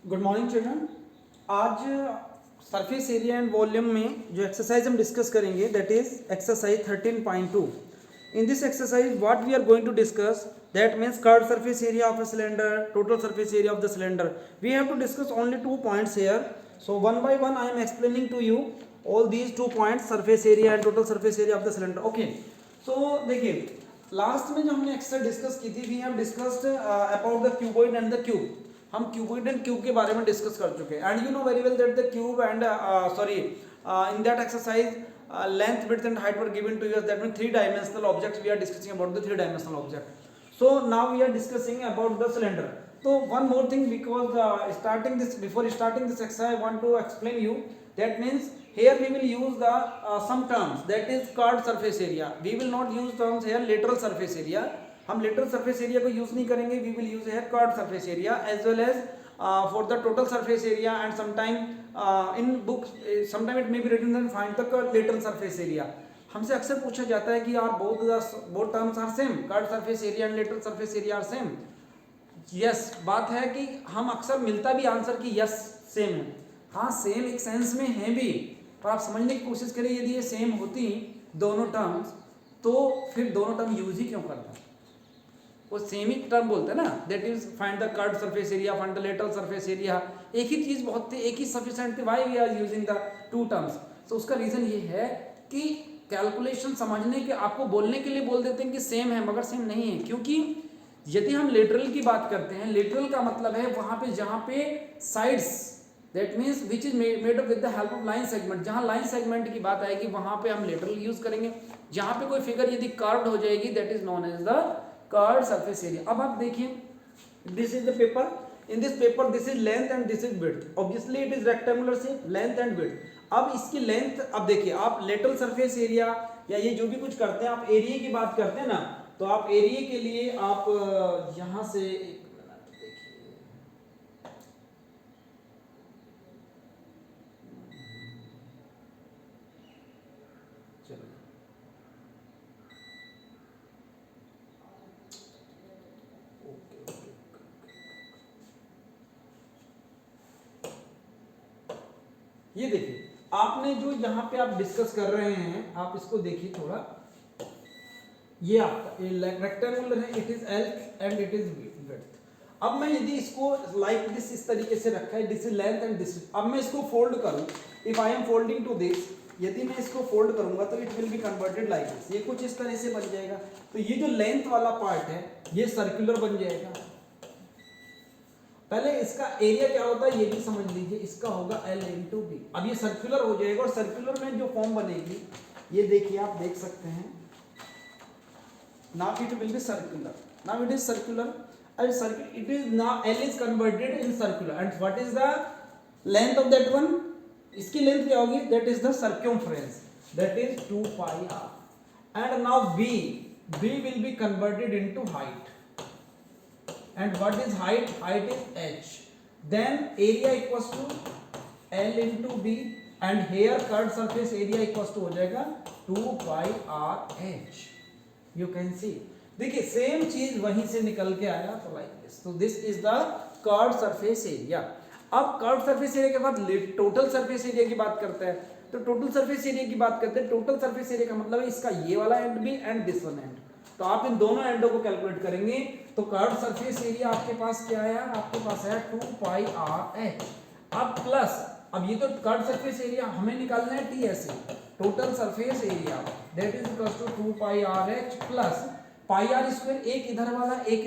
Good morning children. आज surface area and volume में जो एक्सरसाइज हम डिस्कस करेंगे that is exercise 13.2. In this exercise what we are going to discuss that means curved surface area of a cylinder, total surface area of the cylinder. We have to discuss only 2 points here, so one by one I am explaining to you all these 2 points, surface area and total surface area of the cylinder. Okay, so देखिए last में जो हमने exercise discuss की थी, we have discussed about the cuboid and the cube. हम cuboid and cube के बारे में डिस्कस कर चुके हैं and you know very well that the cube and in that exercise length, width and height were given to us. That means 3 dimensional objects. We are discussing about the 3 dimensional object. So now we are discussing about the cylinder. So one more thing, because before starting this exercise I want to explain you. That means here we will use the some terms, that is curved surface area. We will not use terms here lateral surface area. हम lateral surface area को use नहीं करेंगे. We will use here curved surface area as well as for the total surface area, and sometime in books sometime it may be written that find the lateral surface area. हमसे अक्सर पूछा जाता है कि यार both terms are same, curved surface area and lateral surface area are same. Yes, बात है कि हम अक्सर मिलता भी आंसर कि yes सेम है. हाँ सेम एक सेंस में है भी, पर आप समझने की कोशिश करें यदि ये सेम होती दोनों टर्म्स तो फिर दोनों टर्म यूज ही क्यों करता. वो सेम ही टर्म बोलते हैं ना, that is find the curved surface area, find the lateral surface area. एक ही चीज बहुत थी, एक ही सफिशिएंट थी. Why we are using the 2 terms. तो उसका रीजन ये है कि कैलकुलेशन समझने के, आपको बोलने के लिए बोल देते हैं कि सेम है मगर सेम नहीं है. क्योंकि यदि हम लेटरल की बात करते हैं, लेटरल का मतलब है वहां पे जहां पे sides, that means which is made up with the help of line segment. जहां लाइन सेगमेंट की बात आएगी वहां पे हम लेटरल यूज करेंगे. जहां पे कोई फिगर यदि कर्व्ड हो जाएगी that is known as the curved surface area. अब आप देखिए, this is the paper. In this paper this is length and this is width. Obviously it is rectangular shape, length and width. अब इसकी length, अब देखिए आप lateral surface area या ये जो भी कुछ करते हैं, आप एरिया की बात करते हैं ना, तो आप एरिया के लिए आप यहां से ये देखिए आपने जो यहाँ पे आप डिस्कस कर रहे हैं, आप इसको देखिए थोड़ा. ये आपका रेक्टेंगुलर है, it is L and it is width. अब मैं यदि इसको लाइक दिस इस तरीके से रखा है, this is length and this. अब मैं इसको फोल्ड करूं, if I am folding to this, यदि मैं इसको फोल्ड करूंगा तो it will be converted like this. ये कुछ इस तरह से बन जाएगा. तो ये जो लेंथ वाला पार्ट है ये सर्कुलर बन जाएगा. पहले इसका एरिया क्या होता है ये भी समझ लीजिए, इसका होगा L इंटू बी. अब ये सर्कुलर हो जाएगा और सर्कुलर में जो फॉर्म बनेगी ये देखिए, आप देख सकते हैं. Now it will B circular. Now it is circular and circular it is now L is converted in circular. And what is the length of that one? इसकी लेंथ क्या होगी? That is the circumference, that is 2 pi r. And now b will be converted into height. And what is height? Height is h. Then area equals to L into b, and here curved surface area equals to हो जाएगा 2 pi r h. You can see. देखिए same चीज वहीं से निकल के आया, तो like this. So this is the curved surface area. अब curved surface area के बाद total surface area की बात करते हैं. तो total surface area की बात करते हैं. total surface area का मतलब है इसका ये वाला एंड भी एंड दिस वन एंड. तो आप इन दोनों एंडों को कैलकुलेट करेंगे तो कर्व्ड सरफेस एरिया आपके पास क्या है? आपके पास है 2 पाई r h. अब प्लस, अब ये तो कर्व्ड सरफेस एरिया हमें निकालना है TSE, total surface area, that is equal to 2 pi r h plus pi r square. एक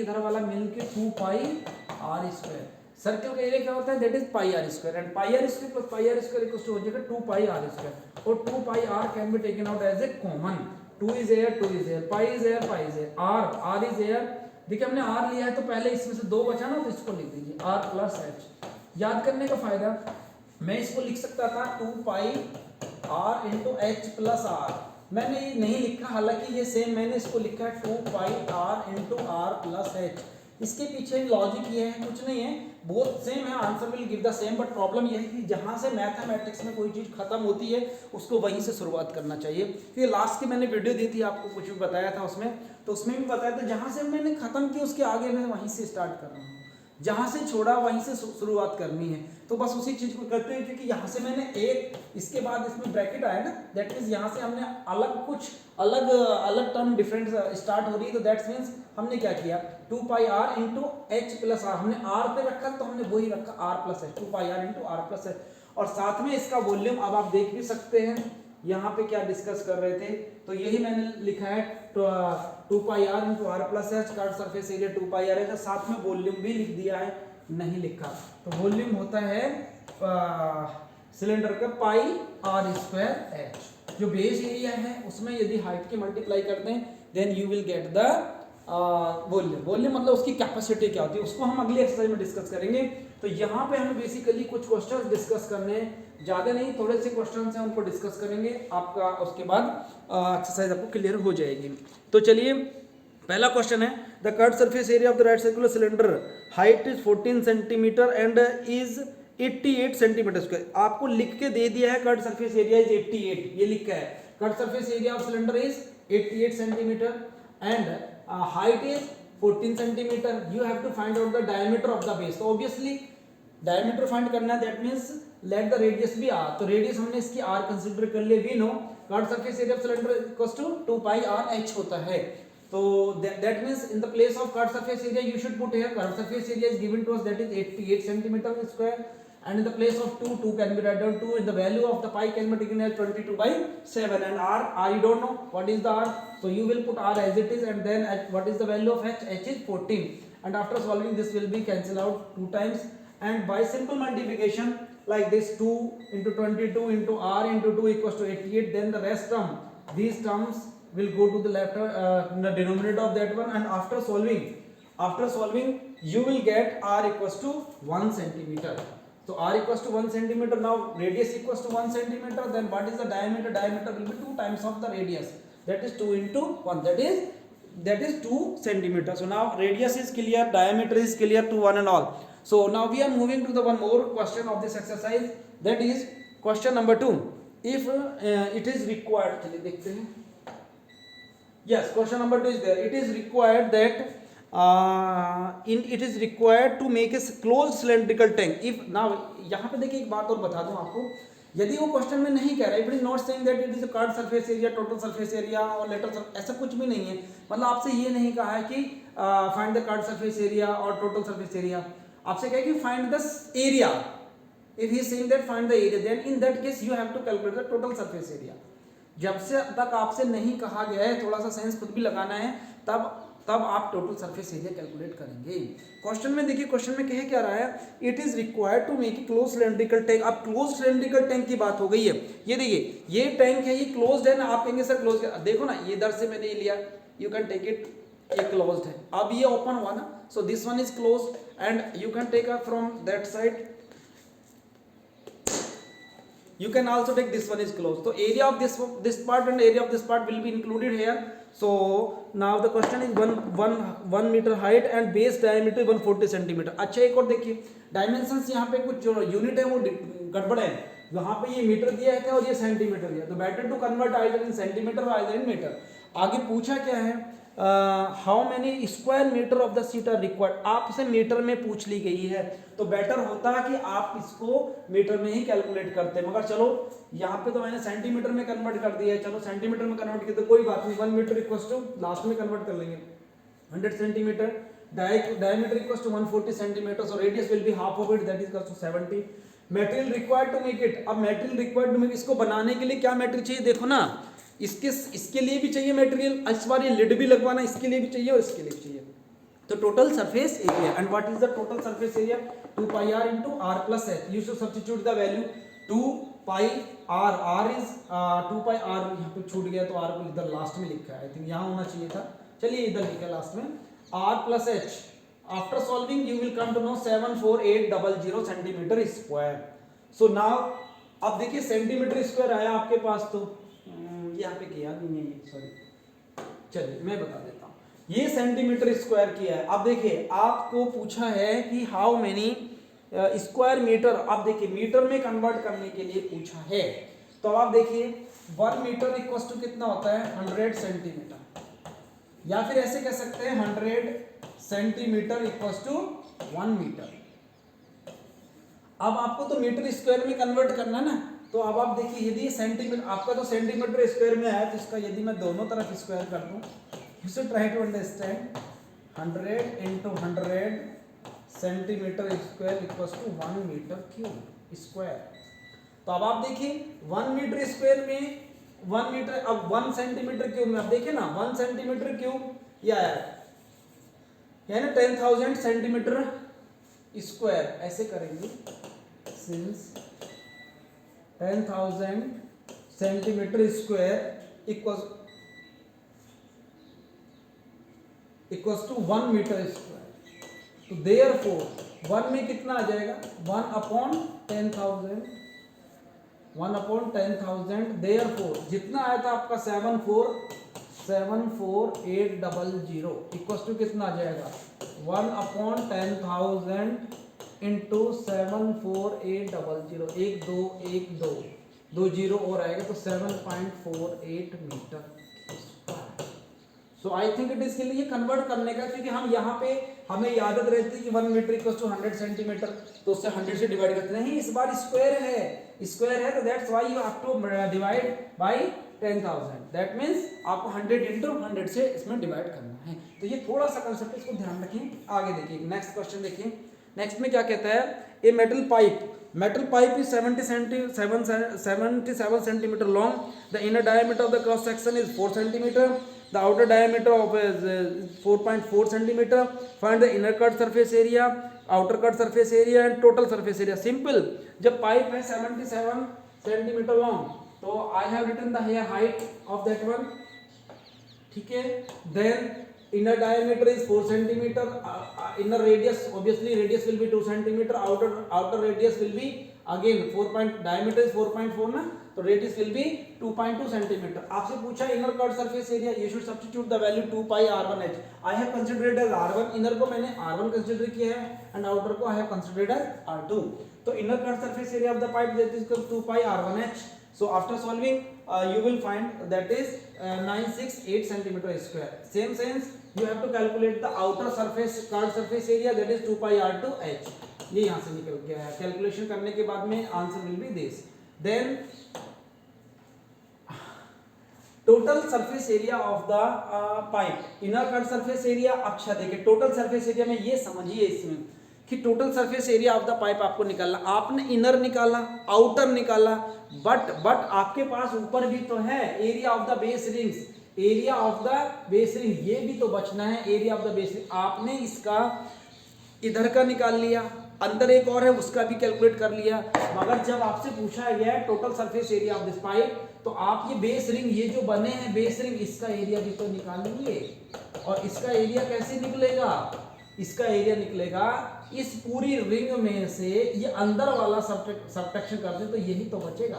इधर वाला मिलके 2 पाई r स्क्वायर. सर्कल का एरिया क्या होता है? That is pi r square. And pi r square plus pi r square equal to हो जाएगा 2 पाई r स्क्वायर. और 2 pi r can be taken out as a common. 2 is here, 2 is here, pi is here, pi is here, r is here. देखिए हमने r लिया है तो पहले इसमें से 2 बचा ना, तो इसको लिख दीजिए r प्लस h. याद करने का फायदा, मैं इसको लिख सकता था 2 pi r into h plus r. मैंने ये नहीं लिखा, हालांकि ये सेम मैंने इसको लिखा है 2 pi r into r plus h. इसके पीछे लॉजिक ये है, कुछ नहीं है, बोथ सेम है, answer will give the same. But problem ये है कि जहां से मैथमेटिक्स में कोई चीज़ खत्म होती है उसको वहीं से शुरुआत करना चाहिए. क्योंकि लास्ट की मैंने वीडियो दी थी, आपको कुछ भी बताया था उसमें, तो उसमें भी बताया था जहां से मैंने खत्म किया उसके आगे मैं वहीं से स्टार्ट कर रहा हूँ. जहां से छोड़ा वहीं से शुरुआत करनी है। तो बस उसी चीज को करते हैं, क्योंकि यहाँ से मैंने एक, इसके बाद इसमें ब्रैकेट आया ना, दैट मीन्स यहाँ से हमने अलग टर्म डिफरेंट स्टार्ट हो रही है, तो दैट्स मीन्स हमने क्या किया, 2 pi r into h plus r, हमने आर पे रखा तो हमने वही रखा r plus h, 2 pi r into r plus h. और साथ में इसका वॉल्यूम अब आप देख भी सकते हैं, यहाँ पे क्या डिस्कस कर रहे थे, तो यही मैंने लिखा है 2 pi r into r plus h, curve surface area 2 pi r है, साथ में वॉल्यूम भी लिख दिया है, नहीं लिखा। तो वॉल्यूम होता है सिलेंडर का पाई आर स्क्वायर एच, जो बेस एरिया है उसमें यदि हाइट की मल्टीप्लाई करते हैं then you will get the volume. Volume मतलब उसकी कैपेसिटी क्या होती है, उसको हम अगली एक्सरसाइज में डिस्कस करेंगे। तो यहाँ पे हमें बेसिकली कुछ क्वेश्चंस डिस्कस करने हैं, ज़्यादा नहीं, थोड़े से क्वेश्चंस हैं उनको डिस्कस करेंगे आपका, उसके बाद एक्सरसाइज आपको क्लियर हो जाएगी। तो चलिए पहला क्वेश्चन है, the curved surface area of the right circular cylinder height is 14 centimetre and is 88 centimetre square. आपको लिख के दे दिया है कर्व्ड सरफेस एरिया इज 88, ये लिखा है, curved surface area of cylinder is 88 centimetre and height is 14 centimeter. You have to find out the diameter of the base. So obviously diameter find करना है, that means let the radius be r. तो radius हमने इसकी r consider कर लिए, we know curved surface area of cylinder equals to 2 pi r h होता है। तो that means in the place of curved surface area you should put here curved surface area is given to us, that is 88 centimeter square, and in the place of 2 can be written down 2, in the value of the pi can be taken as 22 by 7, and r you don't know what is the r, so you will put r as it is, and then what is the value of h is 14, and after solving this will be cancel out 2 times, and by simple multiplication like this 2 into 22 into r into 2 equals to 88, then the rest term, these terms will go to the left the denominator of that one, and after solving you will get r equals to 1 centimeter. So r equals to 1 centimeter. Now radius equals to 1 centimeter. Then what is the diameter? Diameter will be 2 times of the radius. That is 2 into 1. That is 2 centimeter. So now radius is clear, diameter is clear to one and all. So now we are moving to the one more question of this exercise. That is question number 2. If it is required, चलिए देखते हैं. Yes, question number 2 is there. It is required that it is required to make a closed cylindrical tank. If now यहाँ पे देखिए एक बात और बता दूं आपको, यदि वो क्वेश्चन में नहीं कह रहा है, it is not saying that it is a curved surface area, total surface area और लेटरल, ऐसा कुछ भी नहीं है। मतलब आपसे ये नहीं कहा है कि find the curved surface area और टोटल सरफेस एरिया, आपसे कहा है कि find the area. If he is saying that find the area, then in that case you have to calculate the total surface area. जब से तक आपसे नहीं कहा गया है, थोड़ा सा सेंस खुद भी लगाना है, तब आप टोटल सरफेस एरिया कैलकुलेट करेंगे। क्वेश्चन में देखिए, क्वेश्चन में कह क्या रहा है, it is required to make a close cylindrical tank. अब क्लोज सिलेंड्रिकल टैंक की बात हो गई है, ये देखिए ये टैंक है, ये क्लोज्ड है ना, आप कहेंगे सर क्लोज, देखो ना ये इधर से मैंने लिया, यू कैन टेक इट, ये क्लोज्ड है। अब ये ओपन हुआ ना, so this one is closed and you can take up from that side, you can also take this one is closed. So area of this part and area of this part will be included here. So now the question is 1 meter height and base diameter 140 centimeter. अच्छा एक और देखिए, dimensions यहाँ पे कुछ जो unit है वो गड़बड़ है, यहाँ पे ये मीटर दिया है और ये सेंटीमीटर दिया, तो better to convert either in centimetre और आइदर इन मीटर। आगे पूछा क्या है, how many square metre of the sheet are required, आपसे मीटर में पूछ ली गई है, तो बेटर होता है कि आप इसको मीटर में ही कैलकुलेट करते, मगर चलो यहाँ पे तो मैंने सेंटीमीटर में कन्वर्ट कर दिया है, चलो सेंटीमीटर में कन्वर्ट किया तो कोई बात नहीं, 1 मीटर इक्वल्स टू लास्ट में कन्वर्ट कर लेंगे 100 centimetre, diameter equals to 140 centimeter, so radius will be half of it, that is equals to 70. Material required to make it, अब material required to make, इसको बनाने के लिए क्या material चाहिए, देखो ना, इसके लिए भी चाहिए मटेरियल, इस बार ये लिड भी लगवाना, इसके लिए भी चाहिए और इसके लिए भी चाहिए। तो total surface area, and what is the total surface area, 2 pi r into r plus h, you should substitute the value 2 pi r, r is 2 pi r, यहाँ पे छूट गया तो आर को इधर लास्ट में लिखा है, आई थिंक यहाँ होना चाहिए था, चलिए इधर लिखा है लास्ट में, r plus h. After solving you will come to know 74800 centimetre square. So now अब देखिए सेंटीमीटर स्क्वायर आया आपके पास, तो यहाँ पे किया नहीं है ये, सॉरी, चलिए मैं बता देता हूँ, ये सेंटीमीटर स्क्वायर किया है। अब देखिए आपको पूछा है कि हाउ मेनी स्क्वायर मीटर, आप देखिए मीटर में कन्वर्ट करने के लिए पूछा है, तो आप देखिए 1 मीटर इक्वल्स टू कितना होता है 100 सेंटीमीटर, या फिर ऐसे कह सकते हैं 100 सेंटीमीटर इक्वल्स टू 1 मीटर। अब आपको तो मीटर स्क्वायर में कन्वर्ट करना है ना, तो अब आप देखिए यदि ये सेंटीमीटर, आपका तो सेंटीमीटर स्क्वायर में आया, तो इसका यदि मैं दोनों तरफ स्क्वायर कर दूं, you should try to understand 100 into 100 centimetre square equals to 1 metre cube square. तो अब आप देखिए 1 मीटर स्क्वायर में 1 मीटर, अब 1 सेंटीमीटर क्यूब में आप देखिए ना 1 सेंटीमीटर क्यूब ये आया है ना 10,000 सेंटीमीटर स्क्वायर, ऐसे करेंगे since 10,000 centimetre square equals to 1 metre square. तो देयरफॉर 1 में कितना आ जाएगा 1 अपॉन 10,000 देयरफॉर जितना आया था आपका 74800 इक्वल्स टू कितना आ जाएगा 1 अपॉन 10,000 इंटू 74800, 1 2 जीरो और आएगा तो 7.48 metre. So I think it is के लिए कन्वर्ट करने का, क्योंकि हम यहाँ पे हमें आदत रहती है कि 1 मीटर इक्वल टू 100 सेंटीमीटर, तो उससे 100 से डिवाइड करते नहीं, इस बार स्क्वायर है तो that's why you have to divide by 10,000, that means आपको 100 into 100 से इसमें डिवाइड करना है। तो ये थोड़ा सा कंसेप्ट, इसको ध्यान रखें। आगे देखिए नेक्स्ट क्वेश्चन देखिए, नेक्स्ट में क्या कहता है, a metal pipe is 77 centimeter long, the inner diameter of the cross section is 4 centimeter, the outer diameter of is 4.4 centimeter, find the inner cut surface area, outer cut surface area and total surface area। Simple, जब pipe है 77 centimeter long, तो I have written the here height of that one, ठीक है, then inner diameter is 4 centimeter, inner radius obviously radius will be 2 centimeter, outer radius will be again 4 diameter is 4.4 ना, तो radius will be 2.2 centimeter। आपसे पूछा inner cut surface area, you should substitute the value 2 pi r1h, I have considered as r1, inner को मैंने r1 consider किया है and outer को I have considered as r2। तो inner cut surface area of the pipe that is 2 pi r1h, so after solving you will find that is 968 centimeter square। same sense you have to calculate the outer surface cut surface area, that is 2 pi r2h। ये यहाँ से निकल गया है, calculation करने के बाद में answer will be this. Then total surface area of the pipe, inner cut surface area. अच्छा देखिए टोटल सरफेस एरिया में ये समझिए इसमें कि total surface area of the pipe आपको निकालना, आपने इनर निकाला, आउटर निकाला, बट आपके पास ऊपर भी तो है area of the base rings, area of the base ring, ये भी तो बचना है area of the base ring. आपने इसका इधर का निकाल लिया, अंदर एक और है उसका भी कैलकुलेट कर लिया, मगर जब आपसे पूछा गया है total surface area of this pipe, तो आप ये बेस रिंग, ये जो बने हैं बेस रिंग, इसका एरिया भी तो निकालेंगे। और इसका एरिया कैसे निकलेगा, इसका एरिया निकलेगा इस पूरी रिंग में से ये अंदर वाला सबट्रैक्शन कर दे तो यही तो बचेगा,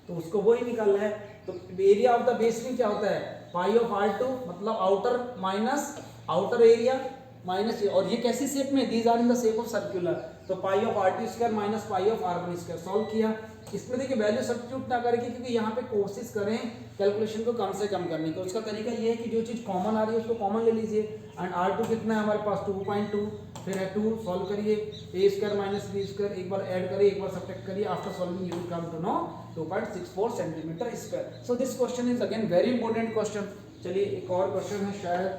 तो उसको वही निकालना है। तो area of the base ring क्या होता है, पाई ऑफ r2 मतलब outer minus outer area minus, और ये कैसी शेप में, these are in the shape of circular, तो pi of r2 square minus pi of r1 square. Solve किया, इसमें देखिए वैल्यू सब्स्टिट्यूट ना करेंगे, क्योंकि यहाँ पे कोशिश करें कैलकुलेशन को कम से कम करने की। उसका तरीका ये है कि जो चीज़ कॉमन आ रही है उसको कॉमन ले लीजिए, एंड r2 कितना है हमारे पास 2.2, फिर है 2, सॉल्व करिए, a square minus b square, एक बार ऐड करिए एक बार सब्ट्रैक्ट करिए, after solving you will come to know 2.64 centimetre square. So this question is again very important question. चलिए एक और क्वेश्चन है शायद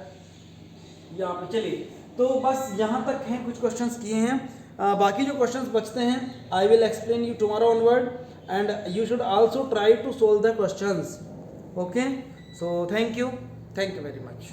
यहाँ पे, चलिए तो बस यहाँ तक हैं, कुछ क्वेश्चंस किए हैं, बाकी जो क्वेश्चंस बचते हैं I will explain you tomorrow onward, and you should also try to solve the questions. Okay, so thank you very much.